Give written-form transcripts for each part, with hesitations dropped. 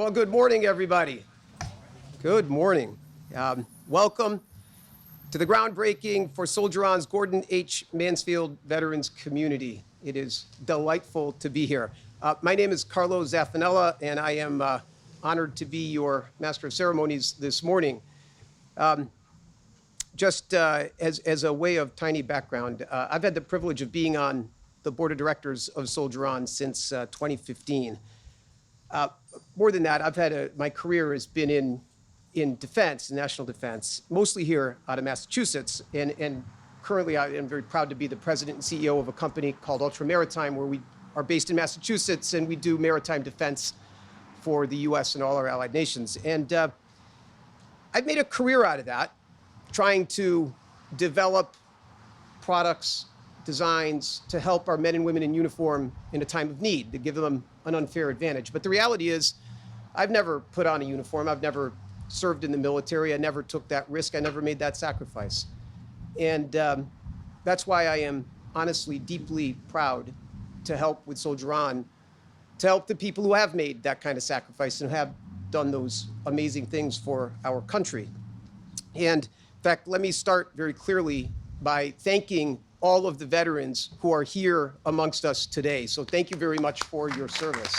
Well, good morning, everybody. Good morning. Welcome to the groundbreaking for Soldier On's Gordon H. Mansfield Veterans Community. It is delightful to be here. My name is Carlo Zaffanella, and I am honored to be your Master of Ceremonies this morning. Just as a way of tiny background, I've had the privilege of being on the board of directors of Soldier On since 2015. More than that, my career has been in defense, national defense, mostly here out of Massachusetts. And currently I am very proud to be the president and CEO of a company called Ultra Maritime, where we are based in Massachusetts and we do maritime defense for the US and all our allied nations. And I've made a career out of that, trying to develop products, designs to help our men and women in uniform in a time of need, to give them an unfair advantage. But the reality is, I've never put on a uniform. I've never served in the military. I never took that risk. I never made that sacrifice. And that's why I am honestly deeply proud to help with Soldier On, to help the people who have made that kind of sacrifice and have done those amazing things for our country. And in fact, let me start very clearly by thanking all of the veterans who are here amongst us today. So thank you very much for your service.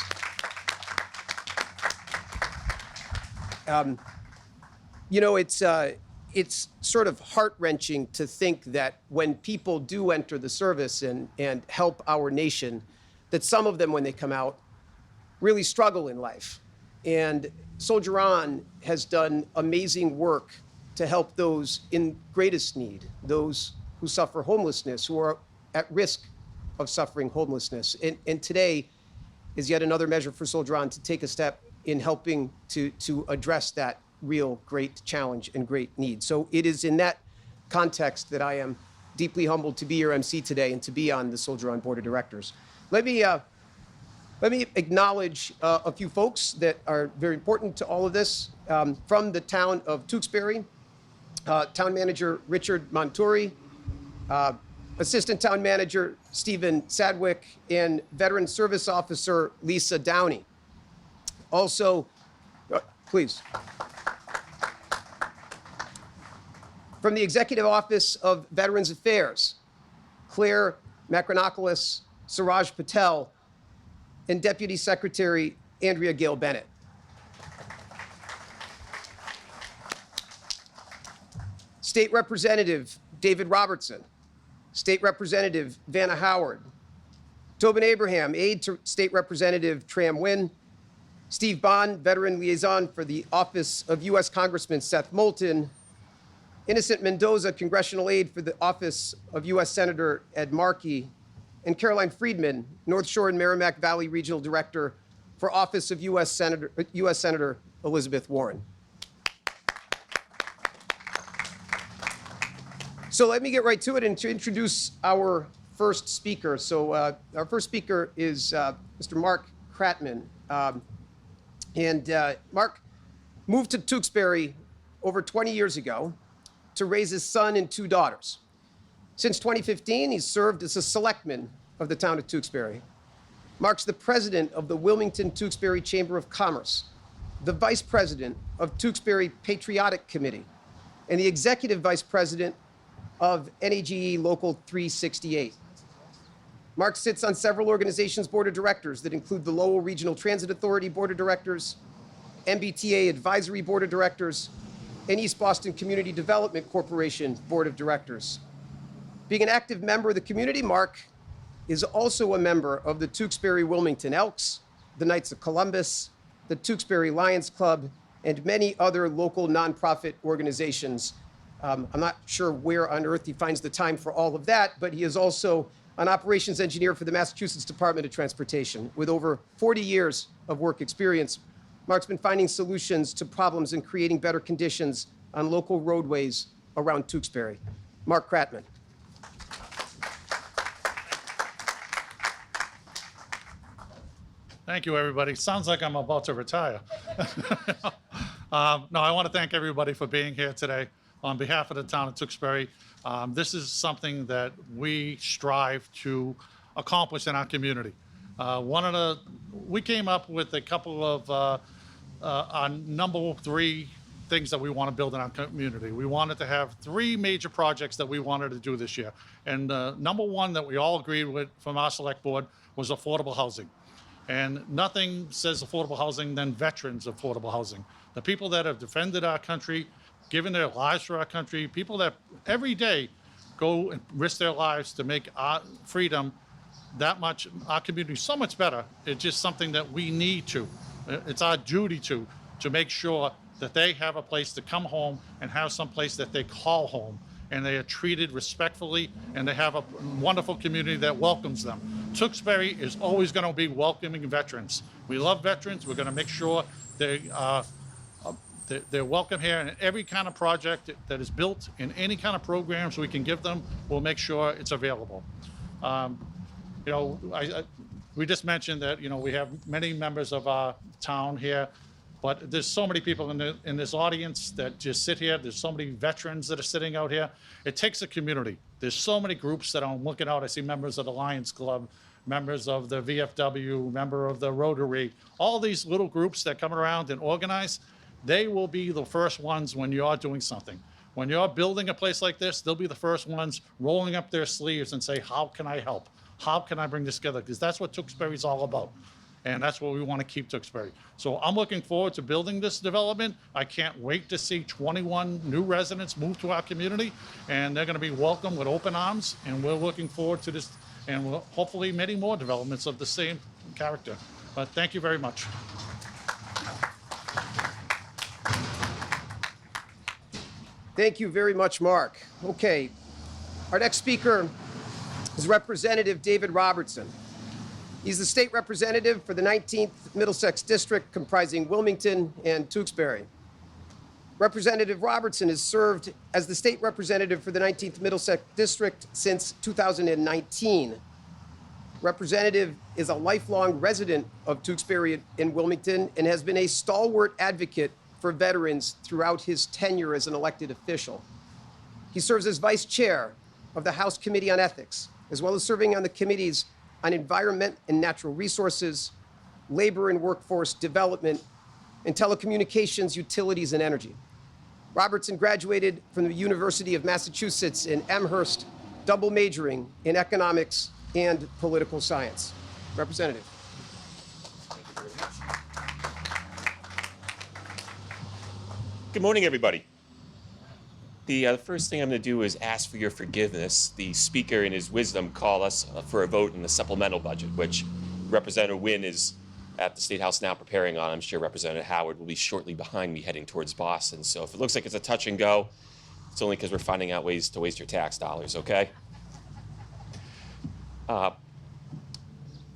You know, it's sort of heart-wrenching to think that when people do enter the service and help our nation, that some of them, when they come out, really struggle in life. And Soldier On has done amazing work to help those in greatest need, those who suffer homelessness, who are at risk of suffering homelessness. And today is yet another measure for Soldier On to take a step in helping to address that real great challenge and great need. So it is in that context that I am deeply humbled to be your MC today and to be on the Soldier On Board of Directors. Let me acknowledge a few folks that are very important to all of this. From the town of Tewksbury, Town Manager Richard Monturi, Assistant Town Manager Stephen Sadwick, and Veteran Service Officer Lisa Downey. Also, please. From the Executive Office of Veterans Affairs, Claire Makronopoulos, Suraj Patel, and Deputy Secretary Andrea Gale Bennett. State Representative David Robertson, State Representative Vanna Howard, Tobin Abraham, aide to State Representative Tram Nguyen, Steve Bond, Veteran Liaison for the Office of U.S. Congressman Seth Moulton, Innocent Mendoza, Congressional Aide for the Office of U.S. Senator Ed Markey, and Caroline Friedman, North Shore and Merrimack Valley Regional Director for Office of U.S. Senator Elizabeth Warren. So let me get right to it and to introduce our first speaker. So our first speaker is Mr. Mark Kratman. Mark moved to Tewksbury over 20 years ago to raise his son and two daughters. Since 2015, he's served as a selectman of the town of Tewksbury. Mark's the president of the Wilmington-Tewksbury Chamber of Commerce, the vice president of Tewksbury Patriotic Committee, and the executive vice president of NAGE Local 368. Mark sits on several organizations' board of directors that include the Lowell Regional Transit Authority Board of Directors, MBTA Advisory Board of Directors, and East Boston Community Development Corporation Board of Directors. Being an active member of the community, Mark is also a member of the Tewksbury Wilmington Elks, the Knights of Columbus, the Tewksbury Lions Club, and many other local nonprofit organizations. I'm not sure where on earth he finds the time for all of that, but he is also an operations engineer for the Massachusetts Department of Transportation. With over 40 years of work experience, Mark's been finding solutions to problems and creating better conditions on local roadways around Tewksbury. Mark Kratman. Thank you, everybody. Sounds like I'm about to retire. No, I want to thank everybody for being here today on behalf of the town of Tewksbury. This is something that we strive to accomplish in our community. We came up with a couple of our number 3 things that we want to build in our community. We wanted to have 3 major projects that we wanted to do this year. And number 1 that we all agreed with from our select board was affordable housing. And nothing says affordable housing than veterans affordable housing. The people that have defended our country, given their lives for our country, people that every day go and risk their lives to make our freedom that much, our community so much better. It's just something that we need to. It's our duty to make sure that they have a place to come home and have some place that they call home, and they are treated respectfully, and they have a wonderful community that welcomes them. Tewksbury is always going to be welcoming veterans. We love veterans. We're going to make sure they're welcome here, and every kind of project that is built in any kind of programs we can give them, we'll make sure it's available. We just mentioned that, we have many members of our town here, but there's so many people in this audience that just sit here. There's so many veterans that are sitting out here. It takes a community. There's so many groups that I'm looking out. I see members of the Lions Club, members of the VFW, member of the Rotary, all these little groups that come around and organize. They will be the first ones when you're doing something. When you're building a place like this, they'll be the first ones rolling up their sleeves and say, how can I help? How can I bring this together? Because that's what Tewksbury's all about. And that's what we want to keep Tewksbury. So I'm looking forward to building this development. I can't wait to see 21 new residents move to our community, and they're going to be welcomed with open arms. And we're looking forward to this, and hopefully many more developments of the same character. But thank you very much. Thank you very much, Mark. Okay, our next speaker is Representative David Robertson. He's the state representative for the 19th Middlesex District, comprising Wilmington and Tewksbury. Representative Robertson has served as the state representative for the 19th Middlesex District since 2019. Representative is a lifelong resident of Tewksbury in Wilmington and has been a stalwart advocate for veterans throughout his tenure as an elected official. He serves as vice chair of the House Committee on Ethics, as well as serving on the committees on Environment and Natural Resources, Labor and Workforce Development, and Telecommunications, Utilities, and Energy. Robertson graduated from the University of Massachusetts in Amherst, double majoring in economics and political science. Representative. Good morning, everybody. The first thing I'm going to do is ask for your forgiveness. The Speaker, in his wisdom, called us for a vote in the supplemental budget, which Representative Wynn is at the State House now preparing on. I'm sure Representative Howard will be shortly behind me heading towards Boston. So if it looks like it's a touch and go, it's only because we're finding out ways to waste your tax dollars, okay?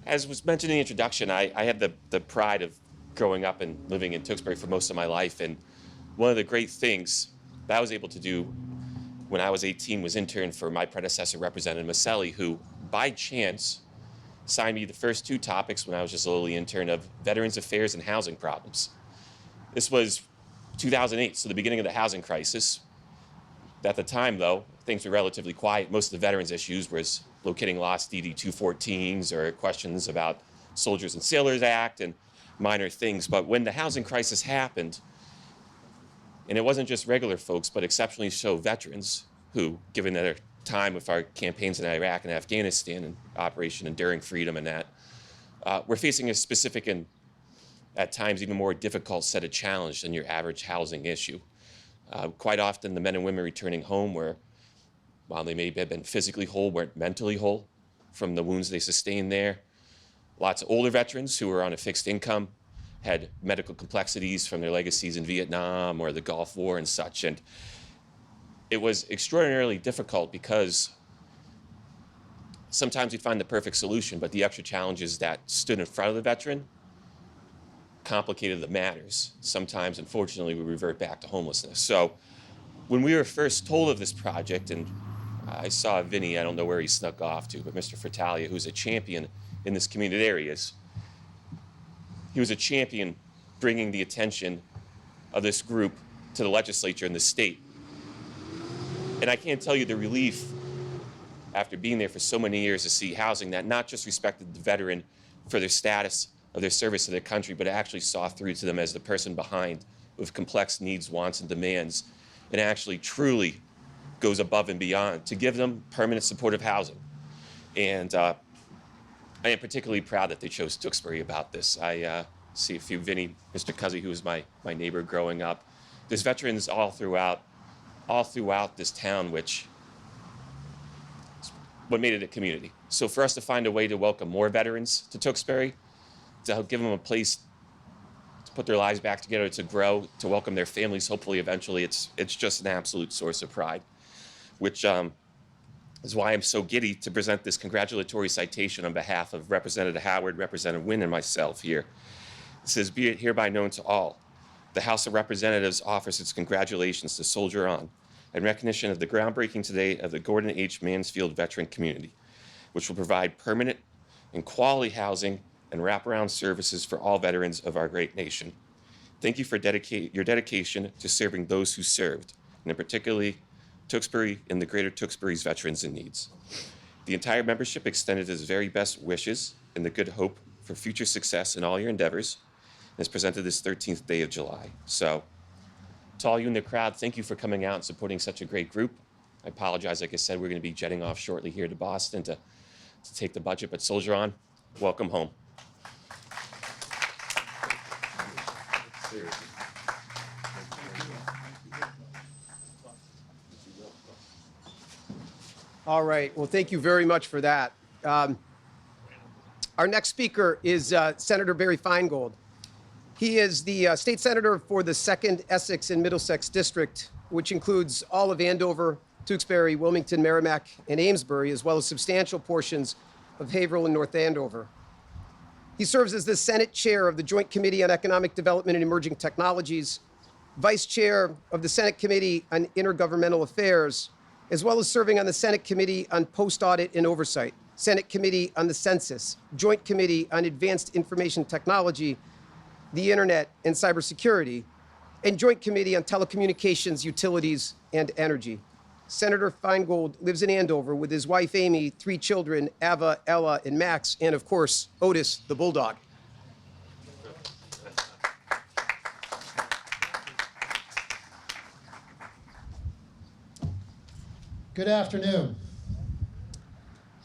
As was mentioned in the introduction, I had the pride of growing up and living in Tewksbury for most of my life, and one of the great things that I was able to do when I was 18 was intern for my predecessor, Representative Maselli, who, by chance, assigned me the first 2 topics when I was just a lowly intern of Veterans Affairs and housing problems. This was 2008, so the beginning of the housing crisis. At the time, though, things were relatively quiet. Most of the veterans' issues was locating lost DD-214s or questions about Soldiers and Sailors Act and minor things. But when the housing crisis happened, and it wasn't just regular folks, but exceptionally so veterans who, given their time with our campaigns in Iraq and Afghanistan and Operation Enduring Freedom and that, we're facing a specific and at times even more difficult set of challenges than your average housing issue. Quite often the men and women returning home were, while they may have been physically whole, weren't mentally whole from the wounds they sustained there. Lots of older veterans who were on a fixed income had medical complexities from their legacies in Vietnam or the Gulf War and such. And it was extraordinarily difficult because sometimes we'd find the perfect solution, but the extra challenges that stood in front of the veteran complicated the matters. Sometimes, unfortunately, we revert back to homelessness. So when we were first told of this project, and I saw Vinny, I don't know where he snuck off to, but Mr. Fratalia, who's a champion in this community areas, he was a champion bringing the attention of this group to the legislature in the state. And I can't tell you the relief after being there for so many years to see housing that not just respected the veteran for their status of their service to their country, but actually saw through to them as the person behind with complex needs, wants, and demands, and actually truly goes above and beyond to give them permanent supportive housing. And I am particularly proud that they chose Tewksbury about this. I see a few, Vinny, Mr. Cuzzy, who was my neighbor growing up. There's veterans all throughout this town, which what made it a community. So for us to find a way to welcome more veterans to Tewksbury, to help give them a place to put their lives back together, to grow, to welcome their families, hopefully eventually, it's just an absolute source of pride, which is why I'm so giddy to present this congratulatory citation on behalf of Representative Howard, Representative Wynn, and myself here. It says, "Be it hereby known to all, the House of Representatives offers its congratulations to Soldier On in recognition of the groundbreaking today of the Gordon H. Mansfield Veteran Community, which will provide permanent and quality housing and wraparound services for all veterans of our great nation. Thank you for your dedication to serving those who served, and in particularly Tewksbury and the greater Tewksbury's veterans in needs. The entire membership extended its very best wishes and the good hope for future success in all your endeavors, and is presented this 13th day of July. So, to all you in the crowd, thank you for coming out and supporting such a great group. I apologize, like I said, we're going to be jetting off shortly here to Boston to take the budget, but Soldier On, welcome home. All right. Well, thank you very much for that. Our next speaker is Senator Barry Feingold. He is the state senator for the 2nd Essex and Middlesex District, which includes all of Andover, Tewksbury, Wilmington, Merrimack, and Amesbury, as well as substantial portions of Haverhill and North Andover. He serves as the Senate Chair of the Joint Committee on Economic Development and Emerging Technologies, Vice Chair of the Senate Committee on Intergovernmental Affairs, as well as serving on the Senate Committee on Post-Audit and Oversight, Senate Committee on the Census, Joint Committee on Advanced Information Technology, the Internet, and Cybersecurity, and Joint Committee on Telecommunications, Utilities, and Energy. Senator Feingold lives in Andover with his wife, Amy, 3 children, Ava, Ella, and Max, and of course, Otis, the bulldog. Good afternoon.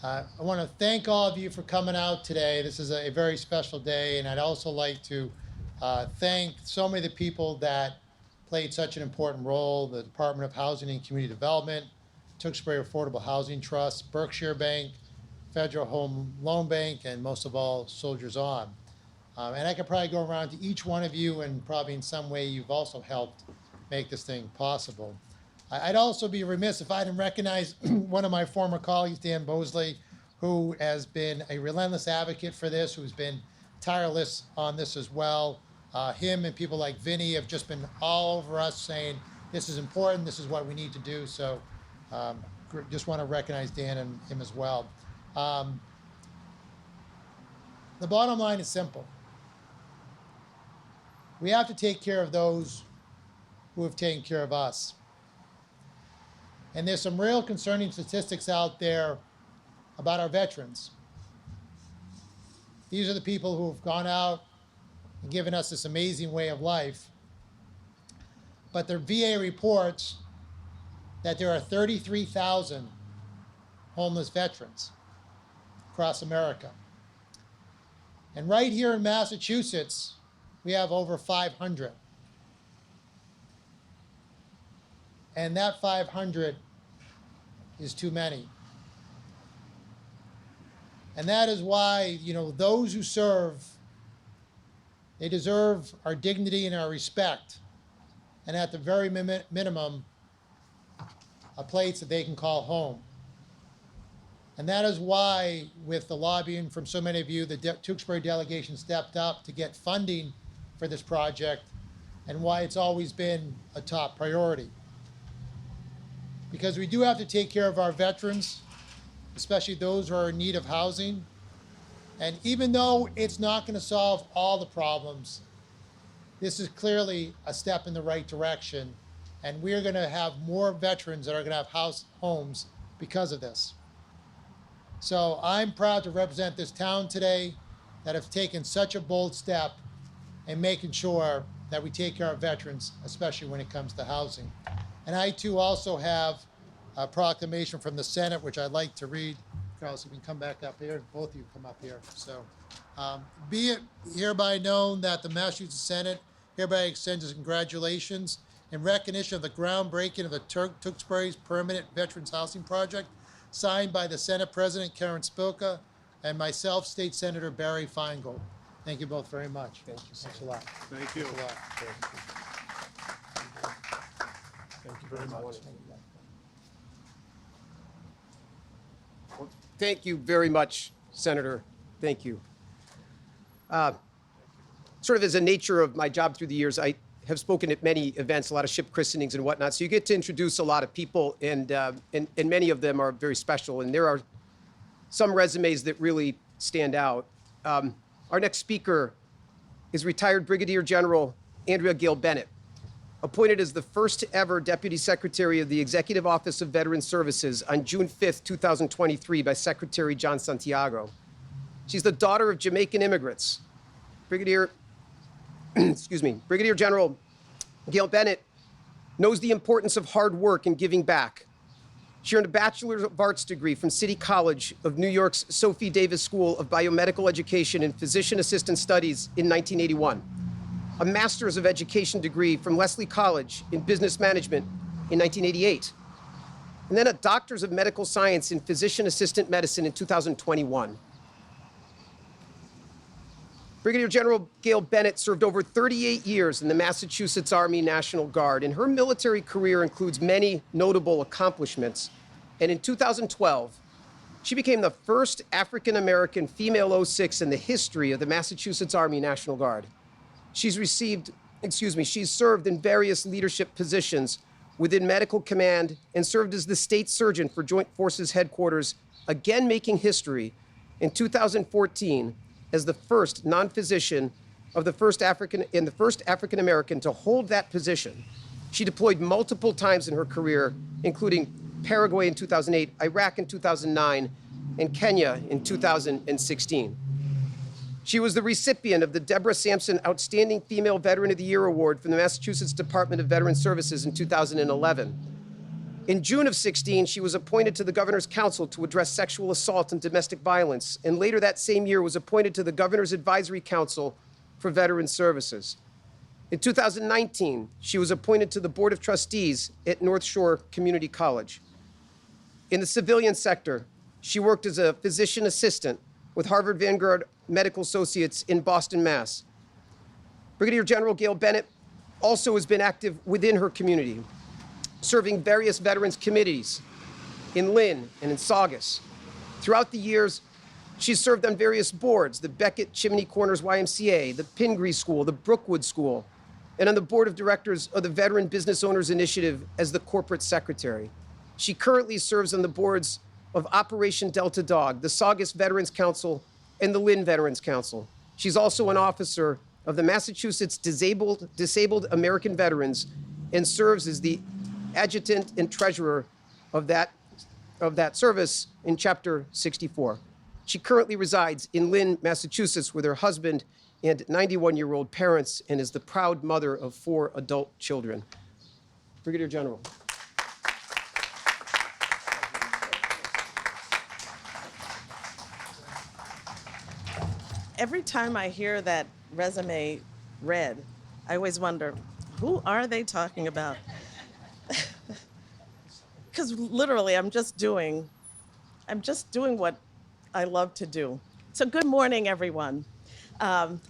I want to thank all of you for coming out today. This is a very special day, and I'd also like to thank so many of the people that played such an important role: the Department of Housing and Community Development, Tewksbury Affordable Housing Trust, Berkshire Bank, Federal Home Loan Bank, and most of all, Soldiers On. And I could probably go around to each one of you, and probably in some way you've also helped make this thing possible. I'd also be remiss if I didn't recognize one of my former colleagues, Dan Bosley, who has been a relentless advocate for this, who's been tireless on this as well. Him and people like Vinny have just been all over us saying, this is important, this is what we need to do. So just want to recognize Dan and him as well. The bottom line is simple. We have to take care of those who have taken care of us. And there's some real concerning statistics out there about our veterans. These are the people who have gone out and given us this amazing way of life. But the VA reports that there are 33,000 homeless veterans across America. And right here in Massachusetts, we have over 500. And that 500 is too many. And that is why, those who serve, they deserve our dignity and our respect. And at the very minimum, a place that they can call home. And that is why, with the lobbying from so many of you, the Tewksbury delegation stepped up to get funding for this project, and why it's always been a top priority. Because we do have to take care of our veterans, especially those who are in need of housing. And even though it's not going to solve all the problems, this is clearly a step in the right direction. And we're going to have more veterans that are going to have homes because of this. So I'm proud to represent this town today, that have taken such a bold step in making sure that we take care of veterans, especially when it comes to housing. And I too also have a proclamation from the Senate, which I'd like to read. Carlos, you can come back up here. Both of you come up here. So, be it hereby known that the Massachusetts Senate hereby extends its congratulations in recognition of the groundbreaking of the Tewksbury's Permanent Veterans Housing Project, signed by the Senate President Karen Spilka and myself, State Senator Barry Feingold. Thank you both very much. Thank you. Thanks a lot. Thank you. Thanks a lot. Thank you very much. Thank you very much, Senator. Thank you. Sort of as a nature of my job through the years, I have spoken at many events, a lot of ship christenings and whatnot. So you get to introduce a lot of people, and many of them are very special. And there are some resumes that really stand out. Our next speaker is retired Brigadier General Andrea Gail Bennett, appointed as the first ever Deputy Secretary of the Executive Office of Veterans Services on June 5th, 2023 by Secretary John Santiago. She's the daughter of Jamaican immigrants. Brigadier General Gail Bennett knows the importance of hard work and giving back. She earned a Bachelor of Arts degree from City College of New York's Sophie Davis School of Biomedical Education and Physician Assistant Studies in 1981. A Master's of Education degree from Lesley College in Business Management in 1988. And then a Doctor's of Medical Science in Physician Assistant Medicine in 2021. Brigadier General Gail Bennett served over 38 years in the Massachusetts Army National Guard, and her military career includes many notable accomplishments. And in 2012, she became the first African-American female 06 in the history of the Massachusetts Army National Guard. She's served in various leadership positions within Medical Command and served as the state surgeon for Joint Forces Headquarters, again making history in 2014 as the first non-physician of the first African American to hold that position. She deployed multiple times in her career, including Paraguay in 2008, Iraq in 2009, and Kenya in 2016. She was the recipient of the Deborah Sampson Outstanding Female Veteran of the Year Award from the Massachusetts Department of Veterans Services in 2011. In June of 16, she was appointed to the Governor's Council to address sexual assault and domestic violence, and later that same year was appointed to the Governor's Advisory Council for Veterans Services. In 2019, she was appointed to the Board of Trustees at North Shore Community College. In the civilian sector, she worked as a physician assistant with Harvard Vanguard Medical Associates in Boston, Mass. Brigadier General Gail Bennett also has been active within her community, serving various veterans committees in Lynn and in Saugus. Throughout the years, she's served on various boards, the Beckett Chimney Corners YMCA, the Pingree School, the Brookwood School, and on the board of directors of the Veteran Business Owners Initiative as the corporate secretary. She currently serves on the boards of Operation Delta Dog, the Saugus Veterans Council, and the Lynn Veterans Council. She's also an officer of the Massachusetts Disabled American Veterans and serves as the adjutant and treasurer of that service in Chapter 64. She currently resides in Lynn, Massachusetts with her husband and 91-year-old parents and is the proud mother of 4 adult children. Brigadier General. Every time I hear that resume read, I always wonder, who are they talking about? Because literally, I'm just doing what I love to do. So good morning, everyone.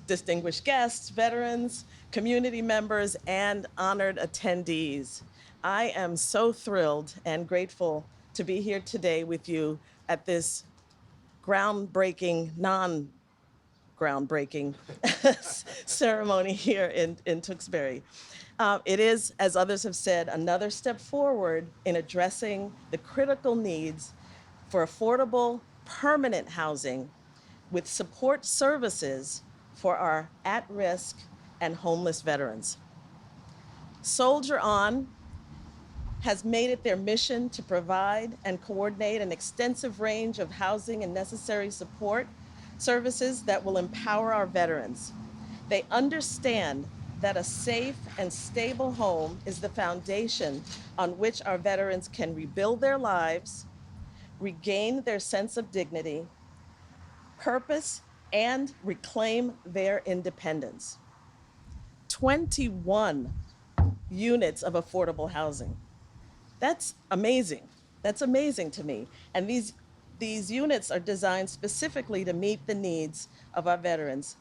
Distinguished guests, veterans, community members, and honored attendees. I am so thrilled and grateful to be here today with you at this groundbreaking, non-groundbreaking ceremony here in Tewksbury. It is, as others have said, another step forward in addressing the critical needs for affordable, permanent housing with support services for our at-risk and homeless veterans. Soldier On has made it their mission to provide and coordinate an extensive range of housing and necessary support services that will empower our veterans. They understand that a safe and stable home is the foundation on which our veterans can rebuild their lives, regain their sense of dignity, purpose, and reclaim their independence. 21 units of affordable housing. That's amazing. That's amazing to me. And these units are designed specifically to meet the needs of our veterans.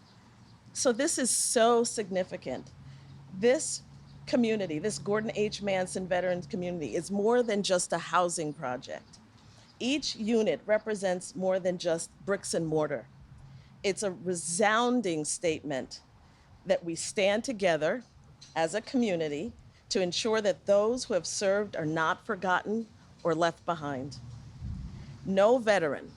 So this is so significant. This community, this Gordon H. Manson Veterans Community, is more than just a housing project. Each unit represents more than just bricks and mortar. It's a resounding statement that we stand together as a community to ensure that those who have served are not forgotten or left behind. No veteran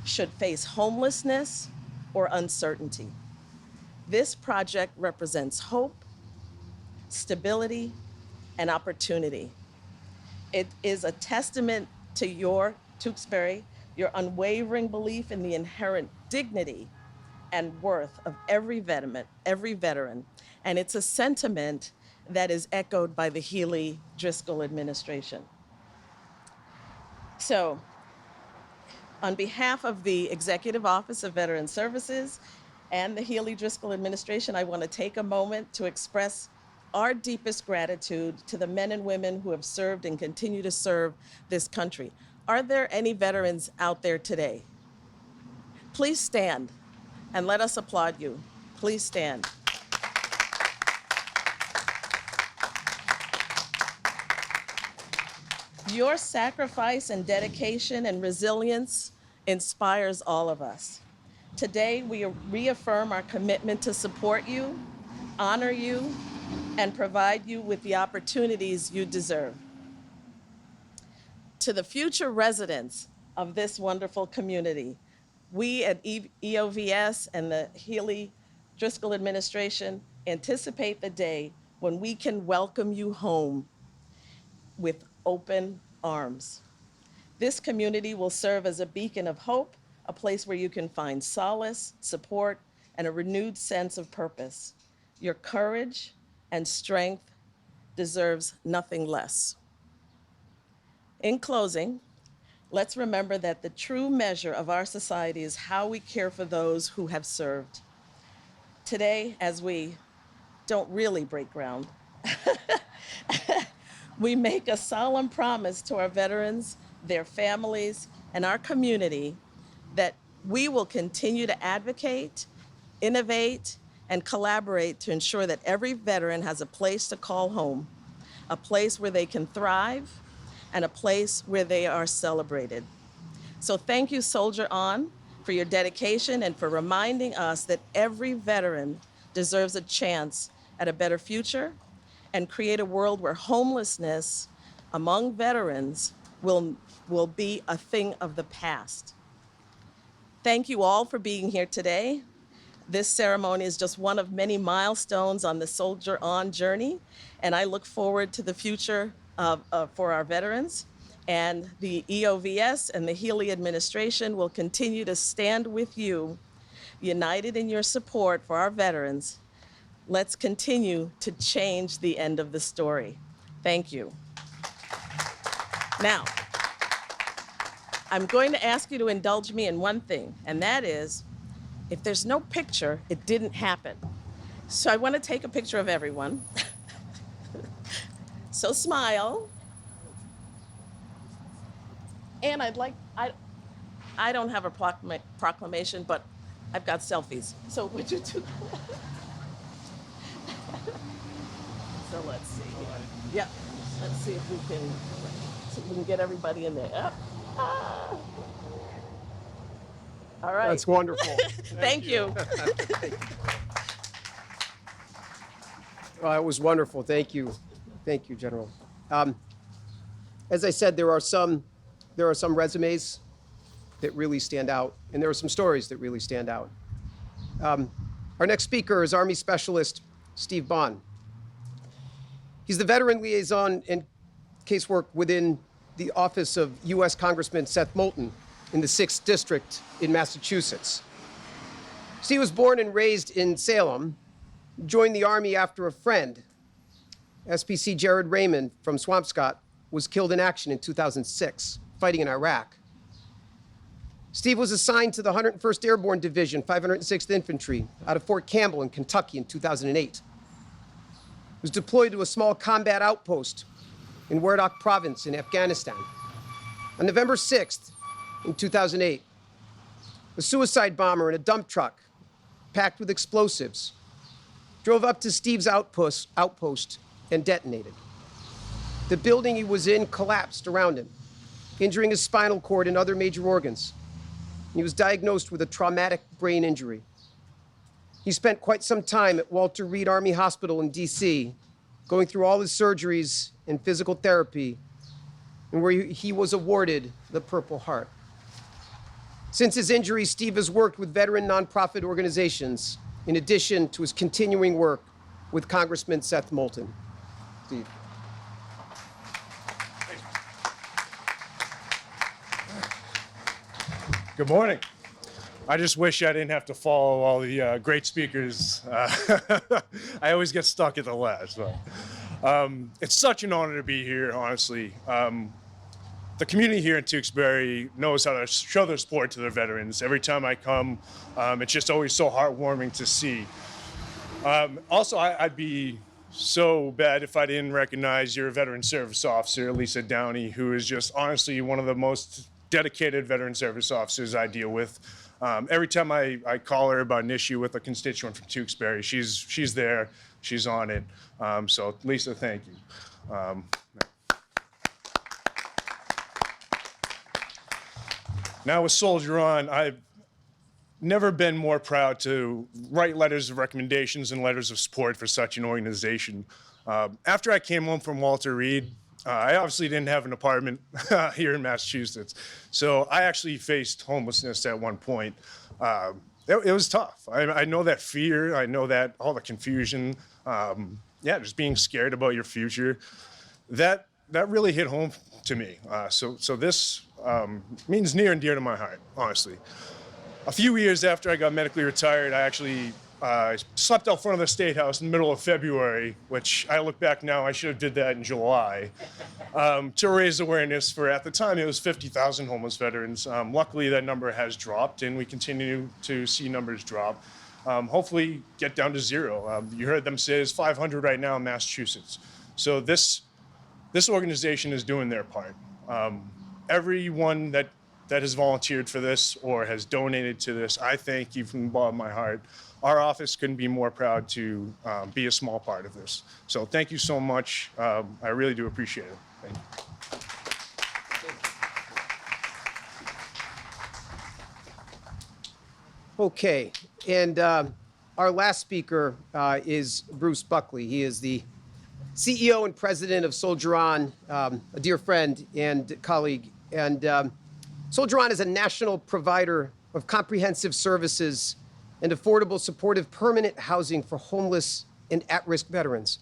should face homelessness or uncertainty. This project represents hope, stability, and opportunity. It is a testament to your Tewksbury, your unwavering belief in the inherent dignity and worth of every veteran, and it's a sentiment that is echoed by the Healey Driscoll administration. So, on behalf of the Executive Office of Veteran Services and the Healey Driscoll administration, I want to take a moment to express our deepest gratitude to the men and women who have served and continue to serve this country. Are there any veterans out there today? Please stand and let us applaud you. Please stand. Your sacrifice and dedication and resilience inspires all of us. Today, we reaffirm our commitment to support you, honor you, and provide you with the opportunities you deserve. To the future residents of this wonderful community, we at EOVS and the Healey Driscoll administration anticipate the day when we can welcome you home with open arms. This community will serve as a beacon of hope, a place where you can find solace, support, and a renewed sense of purpose. Your courage and strength deserves nothing less. In closing, let's remember that the true measure of our society is how we care for those who have served. Today, as we don't really break ground, we make a solemn promise to our veterans, their families, and our community that we will continue to advocate, innovate, and collaborate to ensure that every veteran has a place to call home, a place where they can thrive, and a place where they are celebrated. So thank you, Soldier On, for your dedication and for reminding us that every veteran deserves a chance at a better future and create a world where homelessness among veterans will be a thing of the past. Thank you all for being here today. This ceremony is just one of many milestones on the Soldier On journey, and I look forward to the future for our veterans. And the EOVS and the Healey administration will continue to stand with you, united in your support for our veterans. Let's continue to change the end of the story. Thank you. Now, I'm going to ask you to indulge me in one thing, and that is, if there's no picture, it didn't happen. So I want to take a picture of everyone. So smile. And I don't have a proclamation, but I've got selfies. So would you do? So let's see. Yeah, let's see if we can get everybody in there. Yep. Ah. All right. That's wonderful. Thank you. It was wonderful. Thank you. Thank you, General. As I said, there are some resumes that really stand out, and there are some stories that really stand out. Our next speaker is Army Specialist Steve Bond. He's the veteran liaison and casework within the office of U.S. Congressman Seth Moulton in the 6th District in Massachusetts. Steve was born and raised in Salem, joined the Army after a friend, SPC Jared Raymond from Swampscott, was killed in action in 2006, fighting in Iraq. Steve was assigned to the 101st Airborne Division, 506th Infantry, out of Fort Campbell in Kentucky in 2008. He was deployed to a small combat outpost in Wardak Province in Afghanistan. On November 6th, in 2008, a suicide bomber in a dump truck packed with explosives drove up to Steve's outpost and detonated. The building he was in collapsed around him, injuring his spinal cord and other major organs. He was diagnosed with a traumatic brain injury. He spent quite some time at Walter Reed Army Hospital in DC, going through all his surgeries and physical therapy, and where he was awarded the Purple Heart. Since his injury, Steve has worked with veteran nonprofit organizations, in addition to his continuing work with Congressman Seth Moulton. Steve. Good morning. I just wish I didn't have to follow all the great speakers. I always get stuck at the last. But, it's such an honor to be here, honestly. The community here in Tewksbury knows how to show their support to their veterans. Every time I come, it's just always so heartwarming to see. Also, I'd be so bad if I didn't recognize your veteran service officer, Lisa Downey, who is just honestly one of the most dedicated veteran service officers I deal with. Every time I call her about an issue with a constituent from Tewksbury, she's there, she's on it. So Lisa, thank you. Now with Soldier On, I've never been more proud to write letters of recommendations and letters of support for such an organization. After I came home from Walter Reed, I obviously didn't have an apartment here in Massachusetts, so I actually faced homelessness at one point. It was tough. I know that fear. I know that all the confusion. Just being scared about your future. That really hit home to me. So this means near and dear to my heart, honestly. A few years after I got medically retired, I actually slept out front of the State House in the middle of February, which I look back now, I should have did that in July, to raise awareness for, at the time, it was 50,000 homeless veterans. Luckily, that number has dropped, and we continue to see numbers drop. Hopefully, get down to zero. You heard them say there's 500 right now in Massachusetts. So this organization is doing their part. Everyone that has volunteered for this or has donated to this, I thank you from the bottom of my heart. Our office couldn't be more proud to be a small part of this. So thank you so much. I really do appreciate it. Thank you. Okay, and our last speaker is Bruce Buckley. He is the CEO and president of Soldier On, a dear friend and colleague. And Soldier On is a national provider of comprehensive services and affordable, supportive, permanent housing for homeless and at-risk veterans.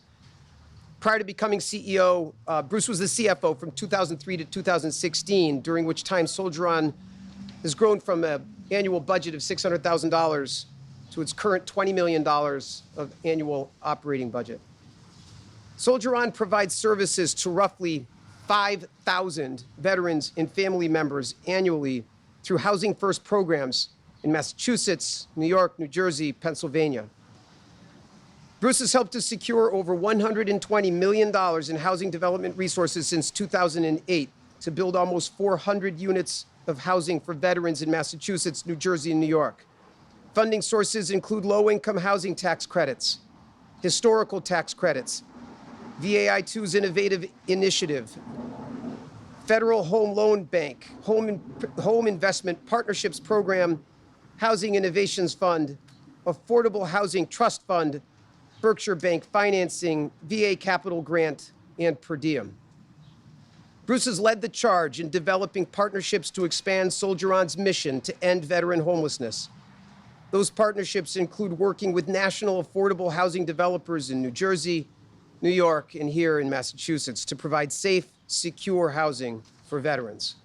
Prior to becoming CEO, Bruce was the CFO from 2003 to 2016, during which time Soldier On has grown from an annual budget of $600,000 to its current $20 million of annual operating budget. Soldier On provides services to roughly 5,000 veterans and family members annually through Housing First programs in Massachusetts, New York, New Jersey, Pennsylvania. Bruce has helped to secure over $120 million in housing development resources since 2008 to build almost 400 units of housing for veterans in Massachusetts, New Jersey, and New York. Funding sources include low-income housing tax credits, historical tax credits, VAI2's innovative initiative, Federal Home Loan Bank, Home Investment Partnerships Program, Housing Innovations Fund, Affordable Housing Trust Fund, Berkshire Bank Financing, VA Capital Grant, and Per Diem. Bruce has led the charge in developing partnerships to expand Soldier On's mission to end veteran homelessness. Those partnerships include working with national affordable housing developers in New Jersey, New York, and here in Massachusetts to provide safe, secure housing for veterans.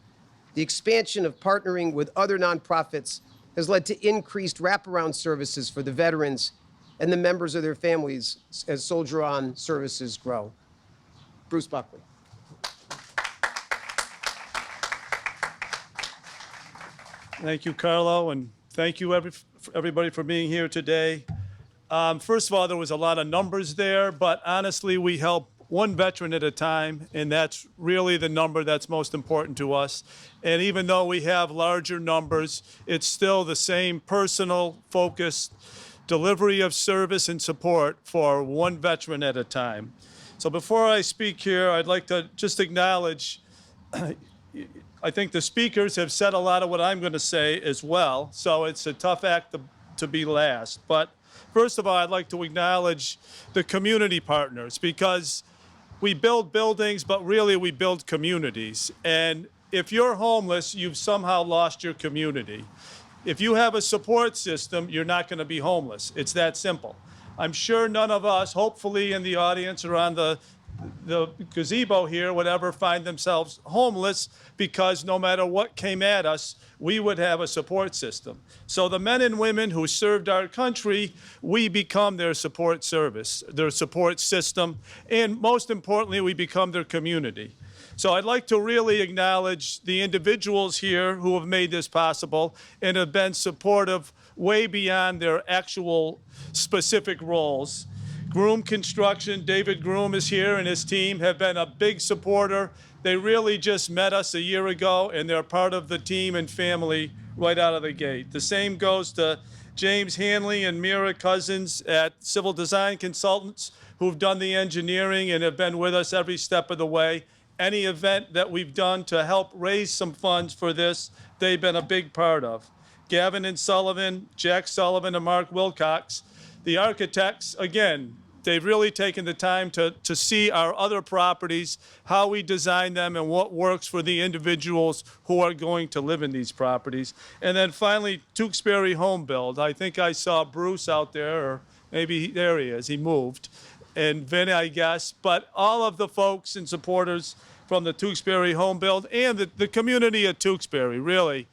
The expansion of partnering with other nonprofits has led to increased wraparound services for the veterans and the members of their families as Soldier On services grow. Bruce Buckley. Thank you, Carlo, and thank you everybody for being here today. First of all, there was a lot of numbers there, but honestly, we help one veteran at a time, and that's really the number that's most important to us. And even though we have larger numbers, it's still the same personal, focused delivery of service and support for one veteran at a time. So before I speak here, I'd like to just acknowledge I think the speakers have said a lot of what I'm going to say as well, so it's a tough act to be last. But first of all, I'd like to acknowledge the community partners, because we build buildings, but really we build communities. And if you're homeless, you've somehow lost your community. If you have a support system, you're not going to be homeless. It's that simple. I'm sure none of us, hopefully in the audience or on the gazebo here, would ever find themselves homeless, because no matter what came at us, we would have a support system. So the men and women who served our country, we become their support service, their support system, and most importantly, we become their community. So I'd like to really acknowledge the individuals here who have made this possible and have been supportive way beyond their actual specific roles. Groom Construction, David Groom is here, and his team have been a big supporter. They really just met us a year ago, and they're part of the team and family right out of the gate. The same goes to James Hanley and Mira Cousins at Civil Design Consultants, who've done the engineering and have been with us every step of the way. Any event that we've done to help raise some funds for this, they've been a big part of. Gavin and Sullivan, Jack Sullivan and Mark Wilcox, the architects, again, they've really taken the time to see our other properties, how we design them, and what works for the individuals who are going to live in these properties. And then finally, Tewksbury Home Build. I think I saw Bruce out there, or maybe there he is, he moved, and Vin, I guess. But all of the folks and supporters from the Tewksbury Home Build and the community of Tewksbury, really,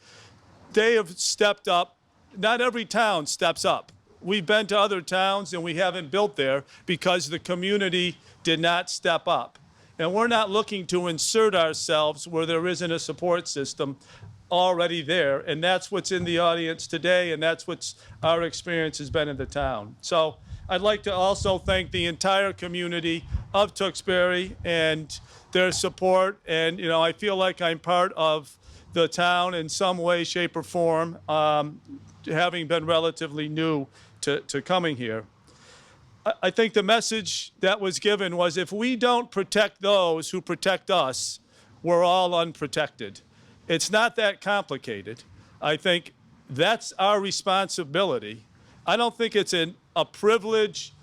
they have stepped up. Not every town steps up. We've been to other towns and we haven't built there because the community did not step up. And we're not looking to insert ourselves where there isn't a support system already there. And that's what's in the audience today, and that's what's our experience has been in the town. So I'd like to also thank the entire community of Tewksbury and their support. And, you know, I feel like I'm part of the town in some way, shape, or form, having been relatively new to coming here. I think the message that was given was, if we don't protect those who protect us, we're all unprotected. It's not that complicated. I think that's our responsibility. I don't think it's a privilege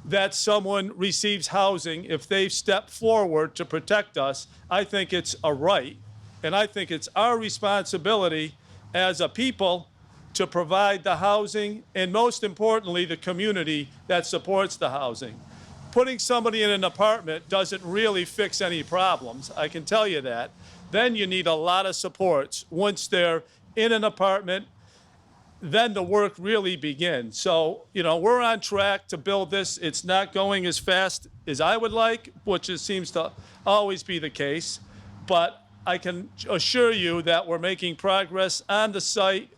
that someone receives housing if they've stepped forward to protect us. I think it's a right, and I think it's our responsibility as a people to provide the housing, and most importantly, the community that supports the housing. Putting somebody in an apartment doesn't really fix any problems, I can tell you that. Then you need a lot of supports. Once they're in an apartment, then the work really begins. So, you know, we're on track to build this. It's not going as fast as I would like, which seems to always be the case, but I can assure you that we're making progress on the site.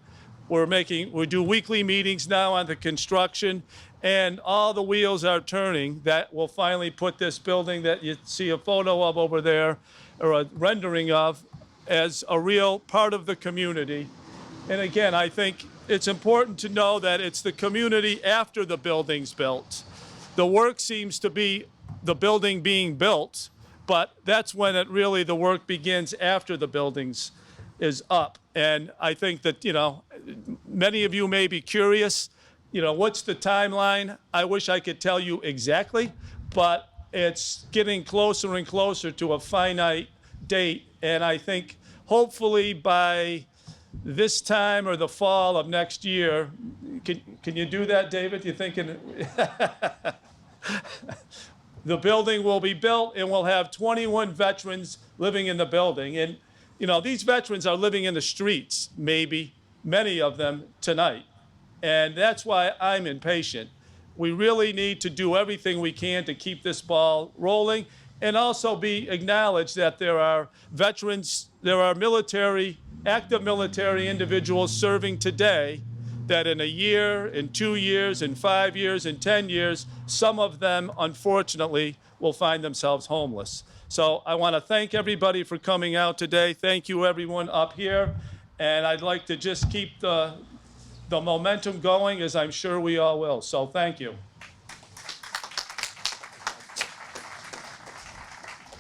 We do weekly meetings now on the construction, and all the wheels are turning that will finally put this building that you see a photo of over there, or a rendering of, as a real part of the community. And again, I think it's important to know that it's the community after the building's built. The work seems to be the building being built, but that's when the work begins, after the building's is up. And I think that, you know, many of you may be curious, you know, what's the timeline? I wish I could tell you exactly, but it's getting closer and closer to a finite date. And I think hopefully by this time or the fall of next year, can you do that, David? You thinking? The building will be built and we'll have 21 veterans living in the building. And, you know, these veterans are living in the streets, maybe, many of them tonight. And that's why I'm impatient. We really need to do everything we can to keep this ball rolling and also be acknowledged that there are veterans, there are military, active military individuals serving today that in a year, in 2 years, in 5 years, in 10 years, some of them, unfortunately, will find themselves homeless. So I want to thank everybody for coming out today. Thank you, everyone up here. And I'd like to just keep the momentum going, as I'm sure we all will. So thank you.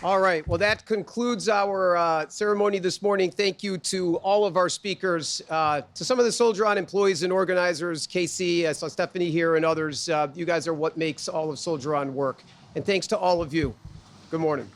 All right, well, that concludes our ceremony this morning. Thank you to all of our speakers, to some of the Soldier On employees and organizers, Casey, I saw Stephanie here, and others. You guys are what makes all of Soldier On work. And thanks to all of you. Good morning.